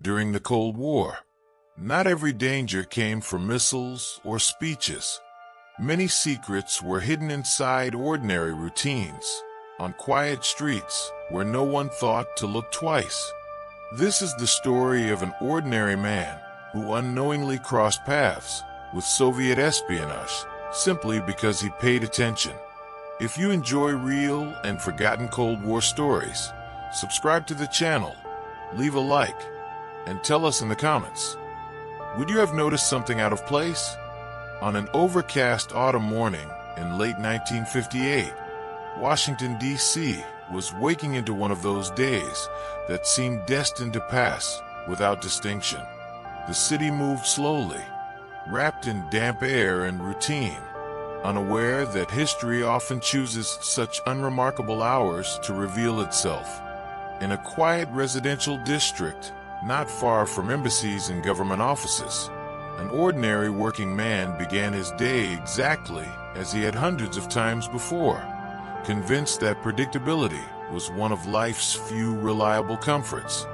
during the Cold War. Not every danger came from missiles or speeches. Many secrets were hidden inside ordinary routines, on quiet streets where no one thought to look twice. This is the story of an ordinary man who unknowingly crossed paths with Soviet espionage simply because he paid attention. If you enjoy real and forgotten Cold War stories, subscribe to the channel, leave a like, and tell us in the comments. Would you have noticed something out of place? On an overcast autumn morning in late 1958, Washington, D.C. was waking into one of those days that seemed destined to pass without distinction. The city moved slowly, wrapped in damp air and routine, unaware that history often chooses such unremarkable hours to reveal itself. In a quiet residential district not far from embassies and government offices, an ordinary working man began his day exactly as he had hundreds of times before, convinced that predictability was one of life's few reliable comforts.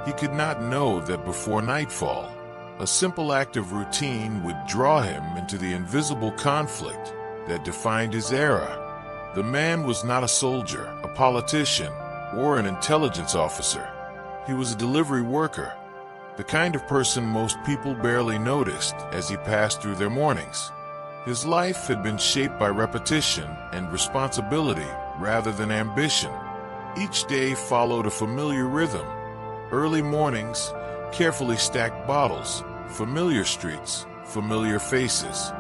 He could not know that before nightfall, a simple act of routine would draw him into the invisible conflict that defined his era. The man was not a soldier, a politician, or an intelligence officer. He was a delivery worker, the kind of person most people barely noticed as he passed through their mornings. His life had been shaped by repetition and responsibility rather than ambition. Each day followed a familiar rhythm: early mornings, carefully stacked bottles, familiar streets, familiar faces.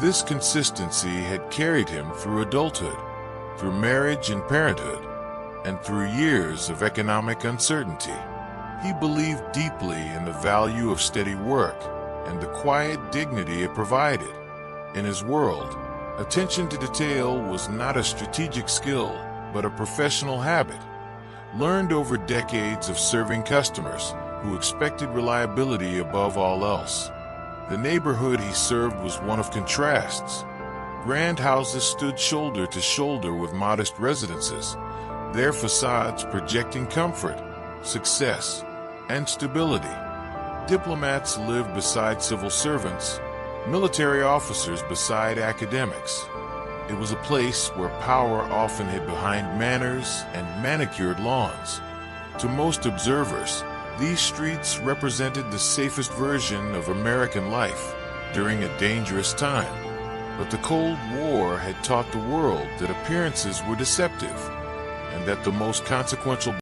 This consistency had carried him through adulthood, through marriage and parenthood, and through years of economic uncertainty. He believed deeply in the value of steady work and the quiet dignity it provided. In his world, attention to detail was not a strategic skill, but a professional habit, learned over decades of serving customers who expected reliability above all else. The neighborhood he served was one of contrasts. Grand houses stood shoulder to shoulder with modest residences, their facades projecting comfort, success, and stability. Diplomats lived beside civil servants, military officers beside academics. It was a place where power often hid behind manners and manicured lawns. To most observers, these streets represented the safest version of American life during a dangerous time. But the Cold War had taught the world that appearances were deceptive, and that the most consequential